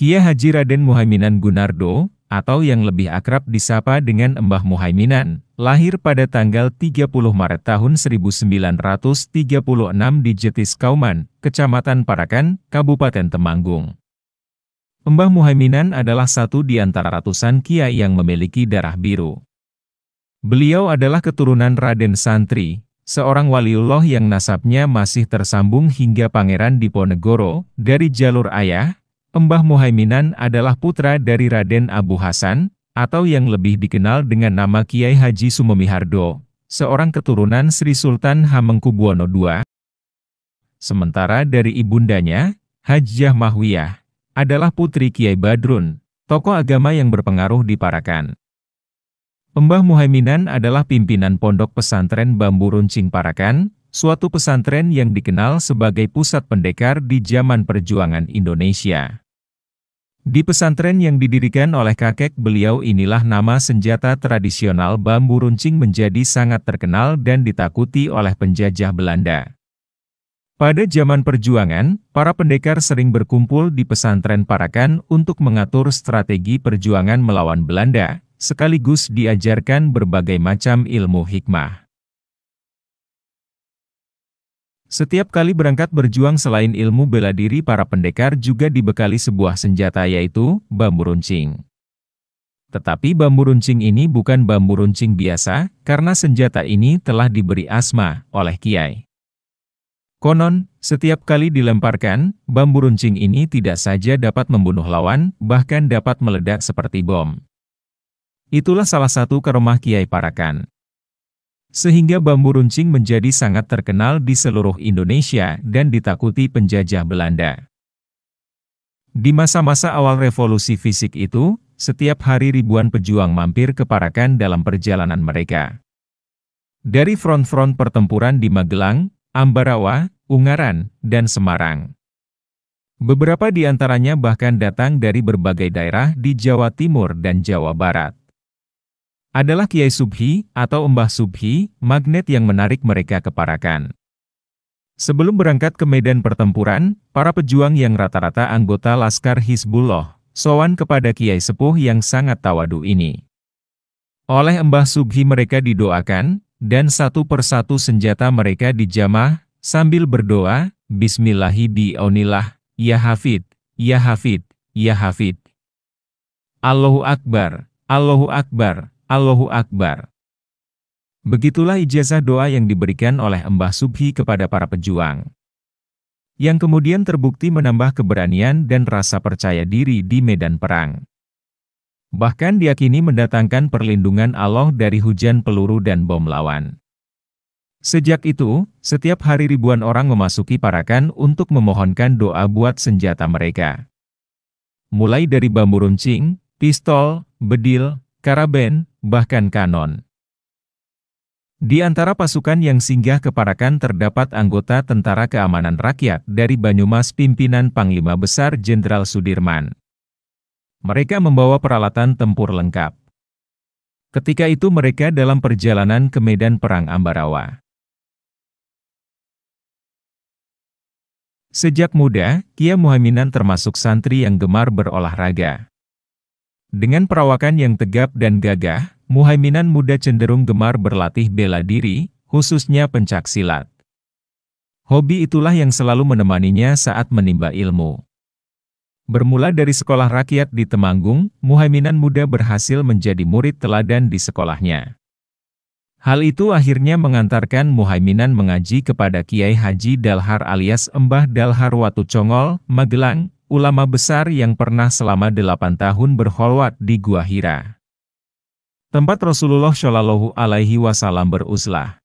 Kiai Haji Raden Muhaiminan Gunardo, atau yang lebih akrab disapa dengan Mbah Muhaiminan, lahir pada tanggal 30 Maret tahun 1936 di Jetis Kauman, Kecamatan Parakan, Kabupaten Temanggung. Mbah Muhaiminan adalah satu di antara ratusan kiai yang memiliki darah biru. Beliau adalah keturunan Raden Santri, seorang waliullah yang nasabnya masih tersambung hingga Pangeran Diponegoro. Dari jalur ayah, Mbah Muhaiminan adalah putra dari Raden Abu Hasan, atau yang lebih dikenal dengan nama Kiai Haji Sumomihardo, seorang keturunan Sri Sultan Hamengkubuwono II. Sementara dari ibundanya, Hajjah Mahwiyah, adalah putri Kiai Badrun, tokoh agama yang berpengaruh di Parakan. Mbah Muhaiminan adalah pimpinan Pondok Pesantren Bambu Runcing Parakan, suatu pesantren yang dikenal sebagai pusat pendekar di zaman perjuangan Indonesia. Di pesantren yang didirikan oleh kakek beliau inilah nama senjata tradisional bambu runcing menjadi sangat terkenal dan ditakuti oleh penjajah Belanda. Pada zaman perjuangan, para pendekar sering berkumpul di pesantren Parakan untuk mengatur strategi perjuangan melawan Belanda, sekaligus diajarkan berbagai macam ilmu hikmah. Setiap kali berangkat berjuang selain ilmu bela diri, para pendekar juga dibekali sebuah senjata yaitu bambu runcing. Tetapi bambu runcing ini bukan bambu runcing biasa, karena senjata ini telah diberi asma oleh kiai. Konon, setiap kali dilemparkan, bambu runcing ini tidak saja dapat membunuh lawan, bahkan dapat meledak seperti bom. Itulah salah satu karomah Kiai Parakan. Sehingga bambu runcing menjadi sangat terkenal di seluruh Indonesia dan ditakuti penjajah Belanda. Di masa-masa awal revolusi fisik itu, setiap hari ribuan pejuang mampir ke Parakan dalam perjalanan mereka. Dari front-front pertempuran di Magelang, Ambarawa, Ungaran, dan Semarang. Beberapa di antaranya bahkan datang dari berbagai daerah di Jawa Timur dan Jawa Barat. Adalah Kiai Subhi, atau Mbah Subhi, magnet yang menarik mereka ke Parakan. Sebelum berangkat ke medan pertempuran, para pejuang yang rata-rata anggota Laskar Hizbullah, sowan kepada Kiai Sepuh yang sangat tawadu ini. Oleh Mbah Subhi mereka didoakan, dan satu persatu senjata mereka dijamah, sambil berdoa, Bismillahi bi'aunillah, ya Hafid, ya Hafid, ya Hafid. Allahu Akbar, Allahu Akbar. Allahu Akbar. Begitulah ijazah doa yang diberikan oleh Mbah Subhi kepada para pejuang, yang kemudian terbukti menambah keberanian dan rasa percaya diri di medan perang. Bahkan diyakini mendatangkan perlindungan Allah dari hujan peluru dan bom lawan. Sejak itu, setiap hari ribuan orang memasuki Parakan untuk memohonkan doa buat senjata mereka. Mulai dari bambu runcing, pistol, bedil, karaben, bahkan kanon. Di antara pasukan yang singgah ke Parakan terdapat anggota Tentara Keamanan Rakyat dari Banyumas pimpinan Panglima Besar Jenderal Sudirman. Mereka membawa peralatan tempur lengkap. Ketika itu mereka dalam perjalanan ke medan perang Ambarawa. Sejak muda, Kiai Muhaiminan termasuk santri yang gemar berolahraga. Dengan perawakan yang tegap dan gagah, Muhaiminan muda cenderung gemar berlatih bela diri, khususnya pencaksilat. Hobi itulah yang selalu menemaninya saat menimba ilmu. Bermula dari sekolah rakyat di Temanggung, Muhaiminan muda berhasil menjadi murid teladan di sekolahnya. Hal itu akhirnya mengantarkan Muhaiminan mengaji kepada Kiai Haji Dalhar alias Mbah Dalhar Watu Congol, Magelang, ulama besar yang pernah selama 8 tahun berkholwat di Gua Hira, tempat Rasulullah Shallallahu Alaihi Wasallam beruzlah.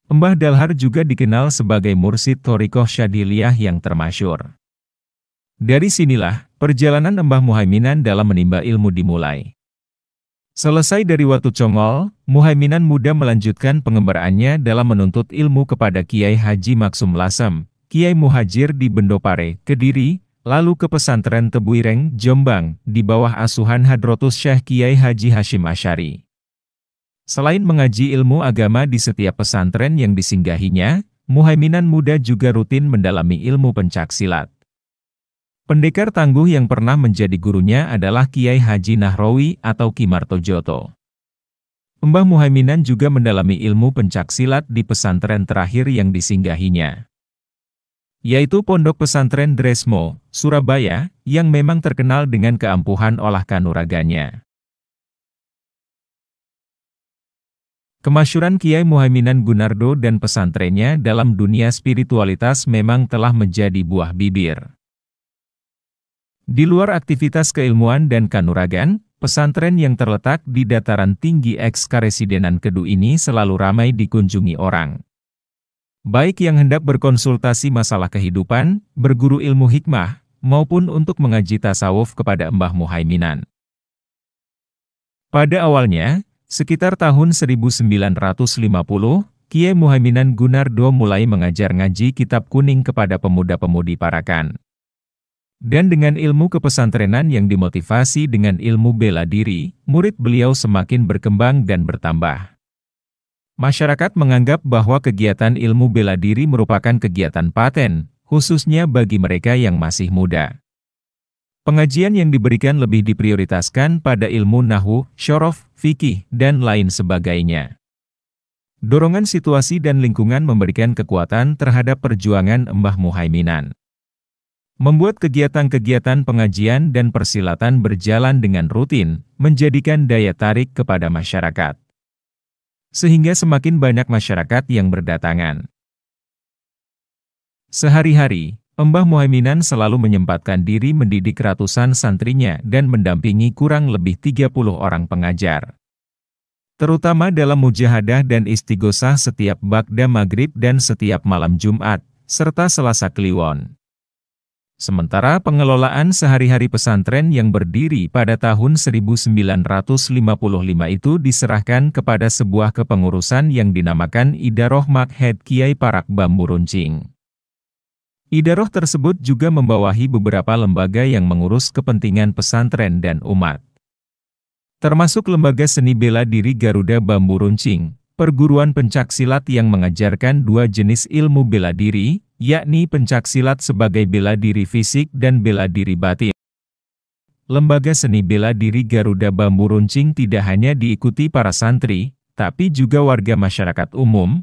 Mbah Dalhar juga dikenal sebagai mursid Thorikoh Syadiliyah yang termasyur. Dari sinilah, perjalanan Mbah Muhaiminan dalam menimba ilmu dimulai. Selesai dari Watu Congol, Muhaiminan muda melanjutkan pengembaraannya dalam menuntut ilmu kepada Kiai Haji Maksum Lasem, Kiai Muhajir di Bendopare, Kediri, lalu ke pesantren Tebuireng, Jombang, di bawah asuhan Hadrotus Syekh Kiai Haji Hashim Asy'ari. Selain mengaji ilmu agama di setiap pesantren yang disinggahinya, Muhaiminan muda juga rutin mendalami ilmu pencaksilat. Pendekar tangguh yang pernah menjadi gurunya adalah Kiai Haji Nahrawi atau Ki Martojoto. Mbah Muhaiminan juga mendalami ilmu pencaksilat di pesantren terakhir yang disinggahinya, yaitu Pondok Pesantren Dresmo, Surabaya, yang memang terkenal dengan keampuhan olah kanuraganya. Kemasyhuran Kiai Muhaiminan Gunardo dan pesantrennya dalam dunia spiritualitas memang telah menjadi buah bibir. Di luar aktivitas keilmuan dan kanuragan, pesantren yang terletak di dataran tinggi eks-Karesidenan Kedu ini selalu ramai dikunjungi orang, baik yang hendak berkonsultasi masalah kehidupan, berguru ilmu hikmah, maupun untuk mengaji tasawuf kepada Mbah Muhaiminan. Pada awalnya, sekitar tahun 1950, Kiai Muhaiminan Gunardo mulai mengajar ngaji kitab kuning kepada pemuda-pemudi Parakan. Dan dengan ilmu kepesantrenan yang dimotivasi dengan ilmu bela diri, murid beliau semakin berkembang dan bertambah. Masyarakat menganggap bahwa kegiatan ilmu bela diri merupakan kegiatan paten, khususnya bagi mereka yang masih muda. Pengajian yang diberikan lebih diprioritaskan pada ilmu nahwu, syorof, fikih, dan lain sebagainya. Dorongan situasi dan lingkungan memberikan kekuatan terhadap perjuangan Mbah Muhaiminan, membuat kegiatan-kegiatan pengajian dan persilatan berjalan dengan rutin, menjadikan daya tarik kepada masyarakat, sehingga semakin banyak masyarakat yang berdatangan. Sehari-hari, Mbah Muhaiminan selalu menyempatkan diri mendidik ratusan santrinya dan mendampingi kurang lebih 30 orang pengajar, terutama dalam mujahadah dan istighosah setiap ba'da maghrib dan setiap malam Jumat, serta Selasa Kliwon. Sementara pengelolaan sehari-hari pesantren yang berdiri pada tahun 1955 itu diserahkan kepada sebuah kepengurusan yang dinamakan Idaroh Makhed Kiai Parak Bamburuncing. Idaroh tersebut juga membawahi beberapa lembaga yang mengurus kepentingan pesantren dan umat, termasuk Lembaga Seni Bela Diri Garuda Bamburuncing, perguruan pencaksilat yang mengajarkan dua jenis ilmu bela diri, yakni pencaksilat sebagai bela diri fisik dan bela diri batin. Lembaga Seni Bela Diri Garuda Bamburuncing tidak hanya diikuti para santri, tapi juga warga masyarakat umum.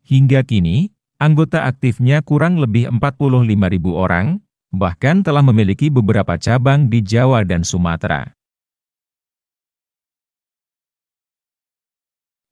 Hingga kini, anggota aktifnya kurang lebih 45.000 orang, bahkan telah memiliki beberapa cabang di Jawa dan Sumatera.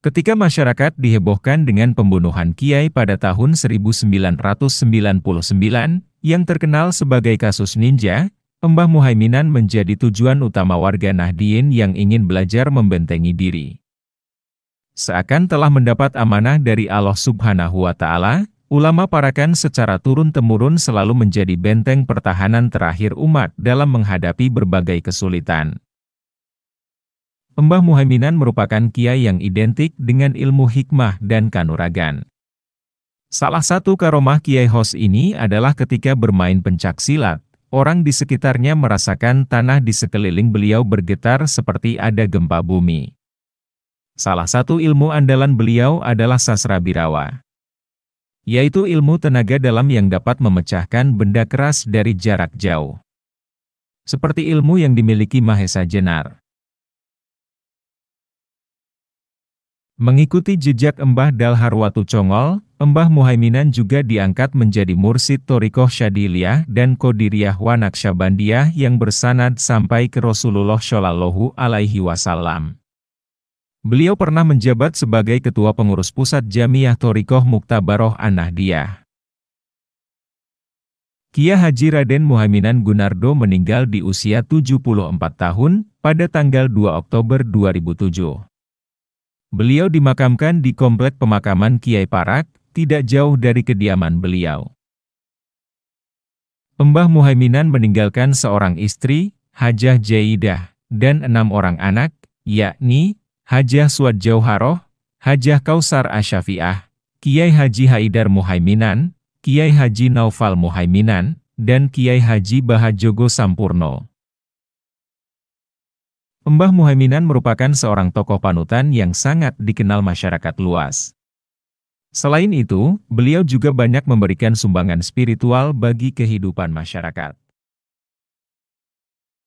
Ketika masyarakat dihebohkan dengan pembunuhan Kiai pada tahun 1999, yang terkenal sebagai kasus ninja, Mbah Muhaiminan menjadi tujuan utama warga Nahdien yang ingin belajar membentengi diri. Seakan telah mendapat amanah dari Allah Subhanahu wa Ta'ala, ulama Parakan secara turun-temurun selalu menjadi benteng pertahanan terakhir umat dalam menghadapi berbagai kesulitan. Mbah Muhaiminan merupakan kiai yang identik dengan ilmu hikmah dan kanuragan. Salah satu karomah Kiai Hos ini adalah ketika bermain pencaksilat, orang di sekitarnya merasakan tanah di sekeliling beliau bergetar seperti ada gempa bumi. Salah satu ilmu andalan beliau adalah sasra birawa, yaitu ilmu tenaga dalam yang dapat memecahkan benda keras dari jarak jauh, seperti ilmu yang dimiliki Mahesa Jenar. Mengikuti jejak Mbah Dalharwatu Congol, Mbah Muhaiminan juga diangkat menjadi mursid Thorikoh Syadiliyah dan Qadiriyah wa Naqsyabandiyah yang bersanad sampai ke Rasulullah Shallallahu Alaihi Wasallam. Beliau pernah menjabat sebagai Ketua Pengurus Pusat Jamiah Thorikoh Muktabaroh An-Nahdiyah. Kiai Haji Raden Muhaiminan Gunardo meninggal di usia 74 tahun, pada tanggal 2 Oktober 2007. Beliau dimakamkan di Komplek Pemakaman Kiai Parak, tidak jauh dari kediaman beliau. Mbah Muhaiminan meninggalkan seorang istri, Hajah Jaidah, dan 6 orang anak, yakni Hajah Suad Jauharoh, Hajah Kausar Asyafiah, Kiai Haji Haidar Muhaiminan, Kiai Haji Naufal Muhaiminan, dan Kiai Haji Bahajogo Sampurno. Mbah Muhaiminan merupakan seorang tokoh panutan yang sangat dikenal masyarakat luas. Selain itu, beliau juga banyak memberikan sumbangan spiritual bagi kehidupan masyarakat.